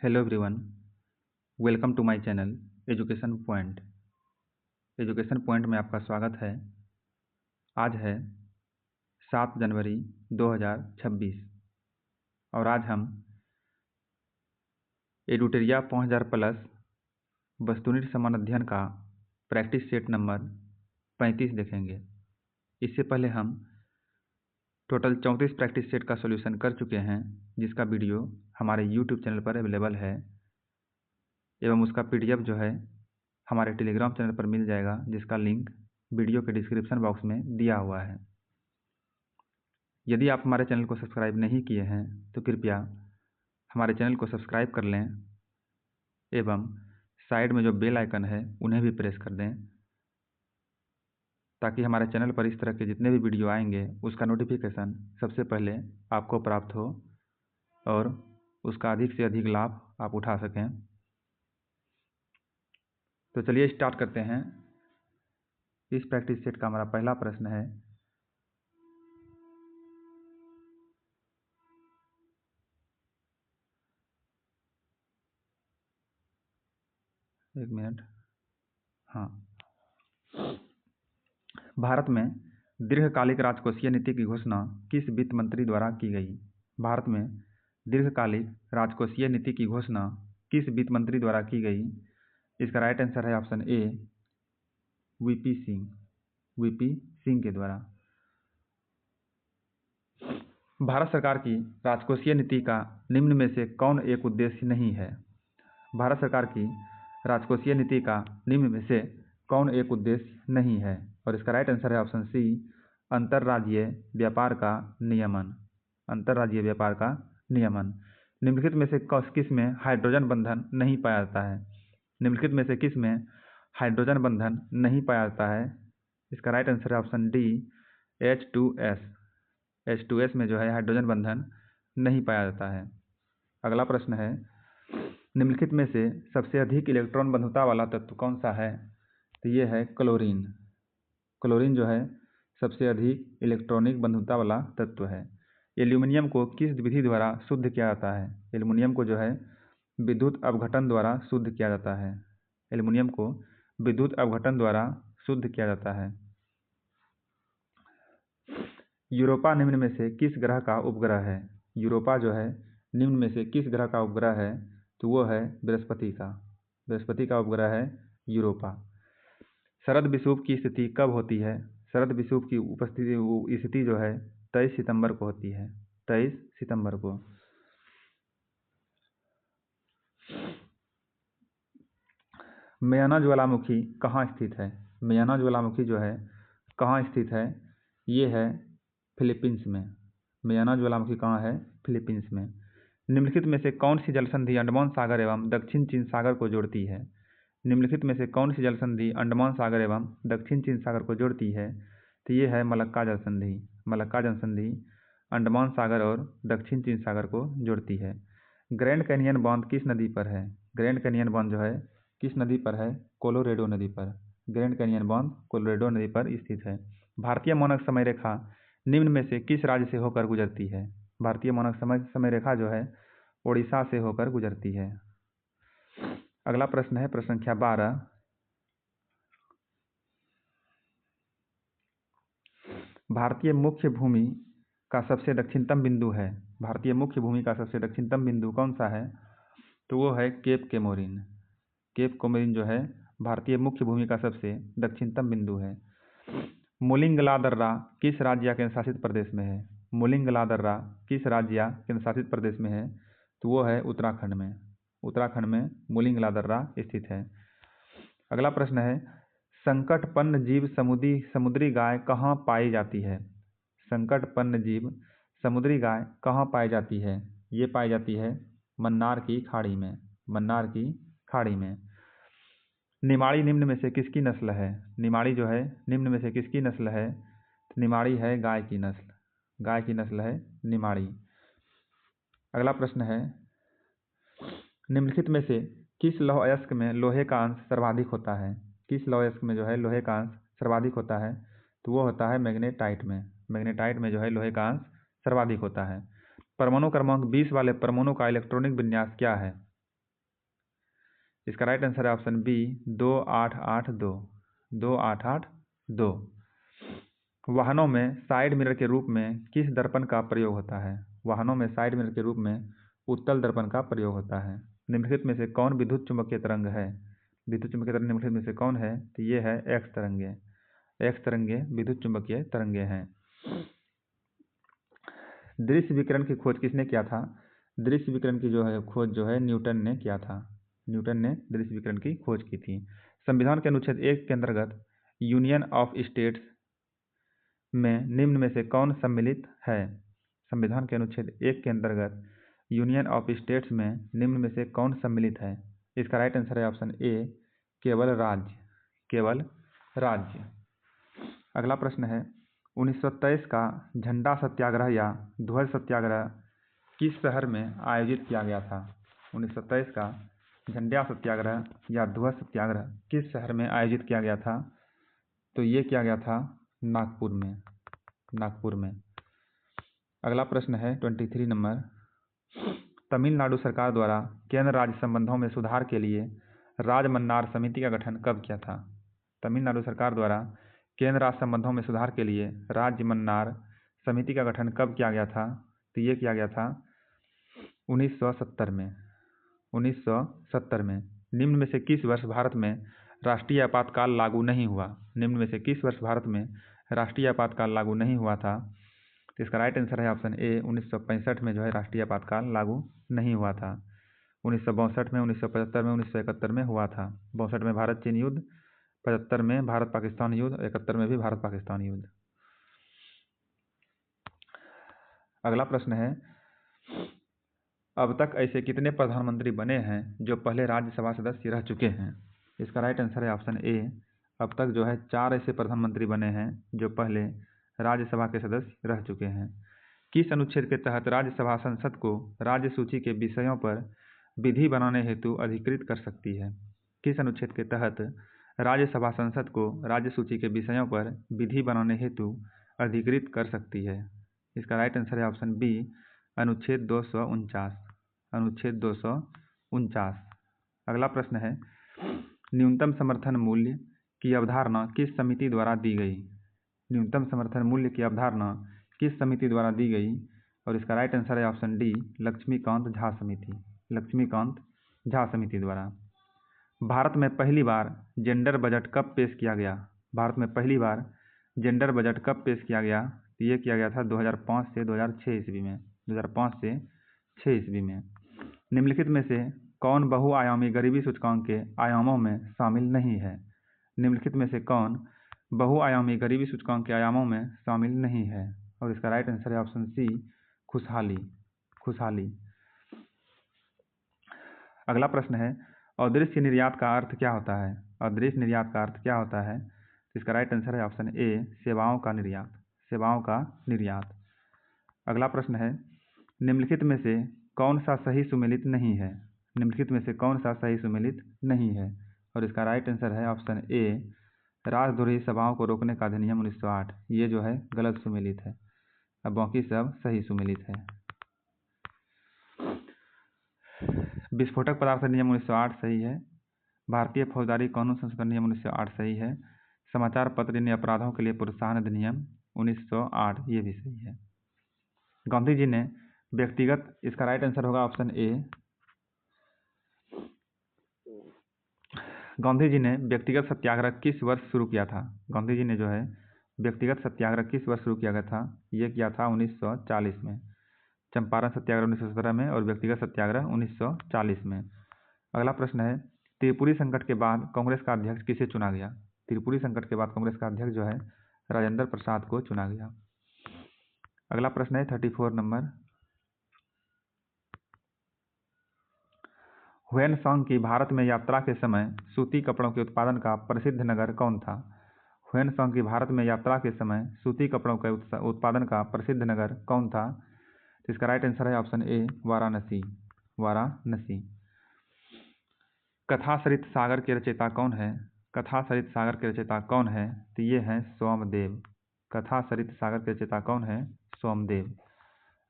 Hello everyone, welcome to my channel education point. Education point में आपका स्वागत है। आज है 7 जनवरी 2026 और आज हम एडुटेरिया 5000 प्लस वस्तुनिष्ठ समान अध्ययन का प्रैक्टिस सेट नंबर 35 देखेंगे। इससे पहले हम टोटल 34 प्रैक्टिस सेट का सॉल्यूशन कर चुके हैं, जिसका वीडियो हमारे यूट्यूब चैनल पर अवेलेबल है एवं उसका PDF जो है हमारे टेलीग्राम चैनल पर मिल जाएगा, जिसका लिंक वीडियो के डिस्क्रिप्शन बॉक्स में दिया हुआ है। यदि आप हमारे चैनल को सब्सक्राइब नहीं किए हैं तो कृपया हमारे चैनल को सब्सक्राइब कर लें एवं साइड में जो बेल आइकन है उन्हें भी प्रेस कर दें, ताकि हमारे चैनल पर इस तरह के जितने भी वीडियो आएंगे उसका नोटिफिकेशन सबसे पहले आपको प्राप्त हो और उसका अधिक से अधिक लाभ आप उठा सकें। तो चलिए स्टार्ट करते हैं। इस प्रैक्टिस सेट का हमारा पहला प्रश्न है, एक मिनट। हाँ, भारत में दीर्घकालिक राजकोषीय नीति की घोषणा किस वित्त मंत्री द्वारा की गई? भारत में दीर्घकालिक राजकोषीय नीति की घोषणा किस वित्त मंत्री द्वारा की गई? इसका राइट आंसर है ऑप्शन ए, वीपी सिंह के द्वारा। भारत सरकार की राजकोषीय नीति का निम्न में से कौन एक उद्देश्य नहीं है? भारत सरकार की राजकोषीय नीति का निम्न में से कौन एक उद्देश्य नहीं है? और इसका राइट आंसर है ऑप्शन सी, अंतर्राज्यीय व्यापार का नियमन। अंतर्राज्यीय व्यापार का नियमन। निम्नलिखित में से किस में हाइड्रोजन बंधन नहीं पाया जाता है? निम्नलिखित में से किस में हाइड्रोजन बंधन नहीं पाया जाता है? इसका राइट आंसर है ऑप्शन डी, H2S। H2S में जो है हाइड्रोजन बंधन नहीं पाया जाता है। अगला प्रश्न है, निम्नलिखित में से सबसे अधिक इलेक्ट्रॉन बंधुता वाला तत्व कौन सा है? तो ये है क्लोरीन। क्लोरीन जो है सबसे अधिक इलेक्ट्रॉनिक बंधुता वाला तत्व है। एल्यूमिनियम को किस विधि द्वारा शुद्ध किया जाता है? एल्यूमिनियम को जो है विद्युत अपघटन द्वारा शुद्ध किया जाता है। एल्यूमिनियम को विद्युत अपघटन द्वारा शुद्ध किया जाता है। यूरोपा निम्न में से किस ग्रह का उपग्रह है? यूरोपा जो है निम्न में से किस ग्रह का उपग्रह है? तो वो है बृहस्पति का। बृहस्पति का उपग्रह है यूरोपा। शरद विषुव की स्थिति कब होती है? शरद विषुव की स्थिति जो है 23 सितंबर को होती है। 23 सितंबर को। मयाना ज्वालामुखी कहाँ स्थित है? मयाना ज्वालामुखी जो है कहाँ स्थित है? ये है फिलीपींस में। मयाना ज्वालामुखी कहाँ है? फिलीपींस में। निम्नलिखित में से कौन सी जलसंधि अंडमान सागर एवं दक्षिण चीन सागर को जोड़ती है? निम्नलिखित में से कौन सी जलसंधि अंडमान सागर एवं दक्षिण चीन सागर को जोड़ती है? तो ये है मलक्का जलसंधि। मलक्का जलसंधि अंडमान सागर और दक्षिण चीन सागर को जोड़ती है। ग्रैंड कैनियन बांध किस नदी पर है? ग्रैंड कैनियन बांध जो है किस नदी पर है? कोलोरेडो नदी पर। ग्रैंड कैनियन बांध कोलोरेडो नदी पर स्थित है। भारतीय मानक समय रेखा निम्न में से किस राज्य से होकर गुजरती है? भारतीय मानक समय रेखा जो है उड़ीसा से होकर गुजरती है। अगला प्रश्न है प्रश्न संख्या 12। भारतीय मुख्य भूमि का सबसे दक्षिणतम बिंदु है। भारतीय मुख्य भूमि का सबसे दक्षिणतम बिंदु कौन सा है? तो वो है केप कोमोरिन। केप कोमोरिन जो है भारतीय मुख्य भूमि का सबसे दक्षिणतम बिंदु है। मुलिंगला दर्रा किस राज्य या केंद्र शासित प्रदेश में है? मुलिंगला दर्रा किस राज्य या केंद्र शासित प्रदेश में है? तो वो है उत्तराखंड में। उत्तराखंड में मुलिंगला दर्रा स्थित है। अगला प्रश्न है, संकटपन्न जीव समुद्री गाय कहाँ पाई जाती है? संकटपन्न जीव समुद्री गाय कहाँ पाई जाती है? ये पाई जाती है मन्नार की खाड़ी में। मन्नार की खाड़ी में। निमाड़ी निम्न में से किसकी नस्ल है? निमाड़ी जो है निम्न में से किसकी नस्ल है? निमाड़ी है गाय की नस्ल। गाय की नस्ल है निमाड़ी। अगला प्रश्न है, निम्नलिखित में से किस लौह अयस्क में लोहे का अंश सर्वाधिक होता है? किस लौह अयस्क में जो है लोहे का अंश सर्वाधिक होता है? तो वो होता है मैग्नेटाइट में। मैग्नेटाइट में जो है लोहे का अंश सर्वाधिक होता है। परमाणु क्रमांक 20 वाले परमाणु का इलेक्ट्रॉनिक विन्यास क्या है? इसका राइट आंसर है ऑप्शन बी 2882। 2882। वाहनों में साइड मिरर के रूप में किस दर्पण का प्रयोग होता है? वाहनों में साइड मिरर के रूप में उत्तल दर्पण का प्रयोग होता है। निम्नलिखित में से कौन विद्युत चुम्बकीय तरंग है? विद्युत चुम्बकीय तरंग निम्नलिखित में से कौन है? तो ये है एक्स तरंगे। एक्स तरंगे विद्युत चुम्बकीय तरंगे हैं। दृश्य विकिरण की खोज किसने किया था? दृश्य विकिरण की जो है खोज जो है न्यूटन ने किया था। न्यूटन ने दृश्य विकिरण की खोज की थी। संविधान के अनुच्छेद 1 के अंतर्गत यूनियन ऑफ स्टेट्स में निम्न में से कौन सम्मिलित है? संविधान के अनुच्छेद 1 के अंतर्गत यूनियन ऑफ स्टेट्स में निम्न में से कौन सम्मिलित है? इसका राइट आंसर है ऑप्शन ए केवल राज्य। केवल राज्य। अगला प्रश्न है 1923 का झंडा सत्याग्रह या ध्वज सत्याग्रह किस शहर में आयोजित किया गया था? 1923 का झंडा सत्याग्रह या ध्वज सत्याग्रह किस शहर में आयोजित किया गया था? तो ये किया गया था नागपुर में। नागपुर में। अगला प्रश्न है 23 नंबर। तमिलनाडु सरकार द्वारा केंद्र राज्य संबंधों में सुधार के लिए राज्य मन्नार समिति का गठन कब किया था? तमिलनाडु सरकार द्वारा केंद्र राज्य संबंधों में सुधार के लिए राज्य मन्नार समिति का गठन कब किया गया था? तो ये किया गया था 1970 में। 1970 में। निम्न में से किस वर्ष भारत में राष्ट्रीय आपातकाल लागू नहीं हुआ? निम्न में से किस वर्ष भारत में राष्ट्रीय आपातकाल लागू नहीं हुआ था? तो इसका राइट आंसर है ऑप्शन ए 1965 में जो है राष्ट्रीय आपातकाल लागू नहीं हुआ था। 1962 में, 1975 में, 1971 में हुआ था। 62 में भारत चीन युद्ध, 75 में भारत पाकिस्तान युद्ध, 71 में भी भारत पाकिस्तान युद्ध। अगला प्रश्न है अब तक ऐसे कितने प्रधानमंत्री बने हैं जो पहले राज्यसभा सदस्य रह चुके हैं? इसका राइट आंसर है ऑप्शन ए अब तक जो है 4 ऐसे प्रधानमंत्री बने हैं जो पहले राज्यसभा के सदस्य रह चुके हैं। किस अनुच्छेद के तहत राज्यसभा संसद को राज्य सूची के विषयों पर विधि बनाने हेतु अधिकृत कर सकती है? किस अनुच्छेद के तहत राज्यसभा संसद को राज्य सूची के विषयों पर विधि बनाने हेतु अधिकृत कर सकती है? इसका राइट आंसर है ऑप्शन बी अनुच्छेद 249। अनुच्छेद 249। अगला प्रश्न है न्यूनतम समर्थन मूल्य की अवधारणा किस समिति द्वारा दी गई? न्यूनतम समर्थन मूल्य की अवधारणा किस समिति द्वारा दी गई? और इसका राइट आंसर है ऑप्शन डी लक्ष्मीकांत झा समिति। लक्ष्मीकांत झा समिति द्वारा। भारत में पहली बार जेंडर बजट कब पेश किया गया? भारत में पहली बार जेंडर बजट कब पेश किया गया? तो ये किया गया था 2005 से 2006 ईस्वी में। 2005 से 6 ईस्वी में। निम्नलिखित में से कौन बहुआयामी गरीबी सूचकांक के आयामों में शामिल नहीं है? निम्नलिखित में से कौन बहुआयामी गरीबी सूचकांक के आयामों में शामिल नहीं है? और इसका राइट आंसर है ऑप्शन सी खुशहाली। खुशहाली। अगला प्रश्न है अदृश्य निर्यात का अर्थ क्या होता है? अदृश्य निर्यात का अर्थ क्या होता है? इसका राइट आंसर है ऑप्शन ए सेवाओं का निर्यात। सेवाओं का निर्यात। अगला प्रश्न है निम्नलिखित में से कौन सा सही सुमेलित नहीं है? निम्नलिखित में से कौन सा सही सुमेलित नहीं है? और इसका राइट आंसर है ऑप्शन ए राजद्रोही सभाओं को रोकने का अधिनियम 1908। ये जो है गलत सुमेलित है। अब बाकी सब सही सुमेलित है। विस्फोटक पदार्थ अधिनियम 1908 सही है। भारतीय फौजदारी कानून संशोधन नियम 1908 सही है। समाचार पत्र इन अपराधों के लिए प्रोत्साहन अधिनियम 1908 ये भी सही है। गांधी जी ने व्यक्तिगत इसका राइट आंसर होगा ऑप्शन ए गांधी जी ने व्यक्तिगत सत्याग्रह किस वर्ष शुरू किया था? गांधी जी ने जो है व्यक्तिगत सत्याग्रह किस वर्ष शुरू किया गया था? ये किया था 1940 में। चंपारण सत्याग्रह 1917 में और व्यक्तिगत सत्याग्रह 1940 में। अगला प्रश्न है त्रिपुरी संकट के बाद कांग्रेस का अध्यक्ष किसे चुना गया? त्रिपुरी संकट के बाद कांग्रेस का अध्यक्ष जो है राजेंद्र प्रसाद को चुना गया। अगला प्रश्न है 34 नंबर। ह्वेनसांग की भारत में यात्रा के समय सूती कपड़ों के उत्पादन का प्रसिद्ध नगर कौन था? ह्वेनसांग की भारत में यात्रा के समय सूती कपड़ों के उत्पादन का प्रसिद्ध नगर कौन था? तो इसका राइट आंसर है ऑप्शन ए वाराणसी। वाराणसी। कथासरित सागर के रचयिता कौन है? कथासरित सागर के रचयिता कौन है? तो ये हैं सोमदेव। कथासरित सागर के रचयिता कौन है? सोमदेव।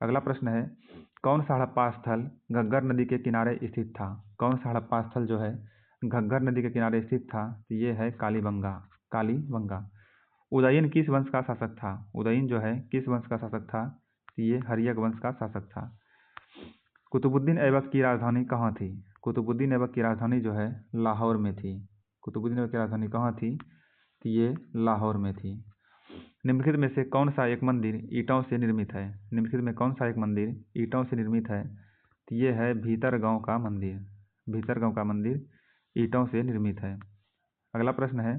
अगला प्रश्न है कौन सा हड़प्पा स्थल घग्गर नदी के किनारे स्थित था? कौन सा हड़प्पा स्थल जो है घग्गर नदी के किनारे स्थित था तो ये है कालीबंगा। उदयन किस वंश का शासक था? उदयन जो है किस वंश का शासक था? तो ये हर्यक वंश का शासक था। कुतुबुद्दीन ऐबक की राजधानी कहाँ थी? कुतुबुद्दीन ऐबक की राजधानी जो है लाहौर में थी। कुतुबुद्दीन ऐबक की राजधानी कहाँ थी? तो ये लाहौर में थी। निम्नलिखित में से कौन सा एक मंदिर ईंटों से निर्मित है? निम्नलिखित में कौन सा एक मंदिर ईंटों से निर्मित है? तो ये है भीतरगांव का मंदिर। भीतरगांव का मंदिर ईंटों से निर्मित है। अगला प्रश्न है,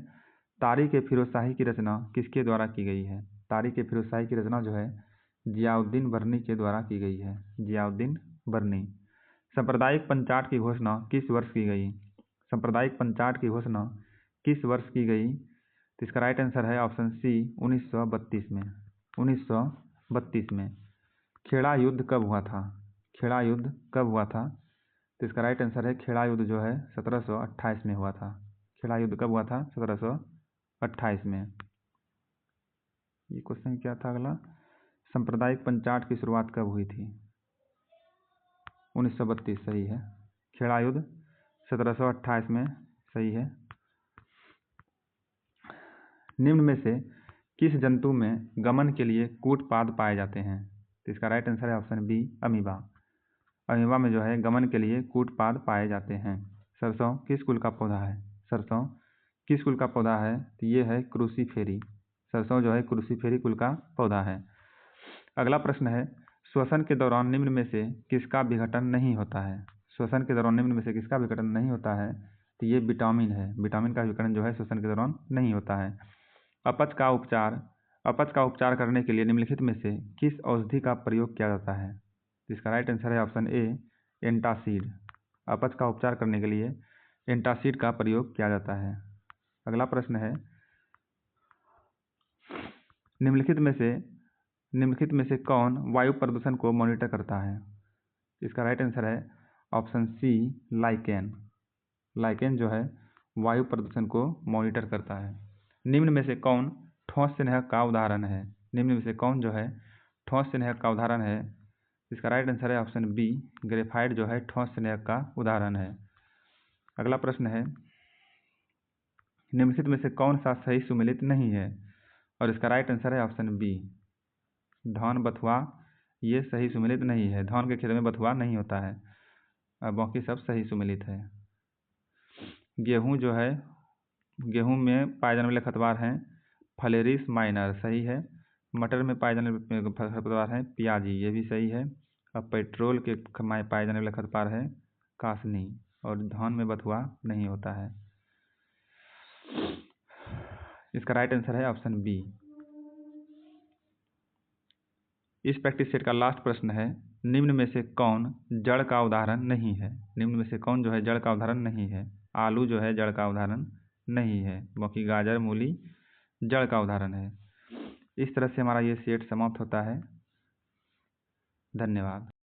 तारीख फिरोज शाही की रचना किसके द्वारा की गई है? तारीख फिरोज शाही की रचना जो है जियाउद्दीन बर्नी के द्वारा की गई है। जियाउद्दीन बर्नी। सांप्रदायिक पंचाट की घोषणा किस वर्ष की गई? सांप्रदायिक पंचाट की घोषणा किस वर्ष की गई? तो इसका राइट आंसर है ऑप्शन सी 1932 में। 1932 में। खेड़ा युद्ध कब हुआ था? खेड़ा युद्ध कब हुआ था? तो इसका राइट आंसर है खेड़ा युद्ध जो है 1728 में हुआ था। खेड़ा युद्ध कब हुआ था? 1728 में। ये क्वेश्चन क्या था अगला? सांप्रदायिक पंचाट की शुरुआत कब हुई थी? 1932 सही है। खेड़ा युद्ध 1728 में सही है। निम्न में से किस जंतु में गमन के लिए कूटपाद पाए जाते हैं? तो इसका राइट आंसर है ऑप्शन बी अमीबा। अमीबा में जो है गमन के लिए कूटपाद पाए जाते हैं। सरसों किस कुल का पौधा है? सरसों किस कुल का पौधा है? तो ये है क्रूसीफेरी। सरसों जो है क्रूसीफेरी कुल का पौधा है। अगला प्रश्न है, श्वसन के दौरान निम्न में से किसका विघटन नहीं होता है? श्वसन के दौरान निम्न में से किसका विघटन नहीं होता है? तो ये विटामिन है। विटामिन का विघटन जो है श्वसन के दौरान नहीं होता है। अपच का उपचार करने के लिए निम्नलिखित में से किस औषधि का प्रयोग किया जाता है? इसका राइट आंसर है ऑप्शन ए एंटासिड। अपच का उपचार करने के लिए एंटासिड का प्रयोग किया जाता है। अगला प्रश्न है, निम्नलिखित में से कौन वायु प्रदूषण को मॉनिटर करता है? इसका राइट आंसर है ऑप्शन सी लाइकेन। लाइकेन जो है वायु प्रदूषण को मॉनिटर करता है। निम्न में से कौन ठोस संग्रहक का उदाहरण है? निम्न में से कौन जो है ठोस संग्रहक का उदाहरण है? इसका राइट आंसर है ऑप्शन बी ग्रेफाइट जो है ठोस संग्रहक का उदाहरण है। अगला प्रश्न है, निम्नलिखित में से कौन सा सही सुमेलित नहीं है? और इसका राइट आंसर है ऑप्शन बी धान बथुआ। ये सही सुमेलित नहीं है। धान के खेत में बथुआ नहीं होता है। बाकी सब सही सुमेलित है। गेहूँ जो है गेहूँ में पाए जाने वाले खरपतवार हैं फ्लेरिस माइनर सही है। मटर में पाए जाने वाले खरपतवार हैं प्याजी, ये भी सही है। और पेट्रोल के पाए जाने वाले खरपतवार है कासनी। और धान में बथुआ नहीं होता है। इसका राइट आंसर है ऑप्शन बी। इस प्रैक्टिस सेट का लास्ट प्रश्न है, निम्न में से कौन जड़ का उदाहरण नहीं है? निम्न में से कौन जो है जड़ का उदाहरण नहीं है? आलू जो है जड़ का उदाहरण नहीं है। बाकी गाजर मूली जड़ का उदाहरण है। इस तरह से हमारा ये सेट समाप्त होता है। धन्यवाद।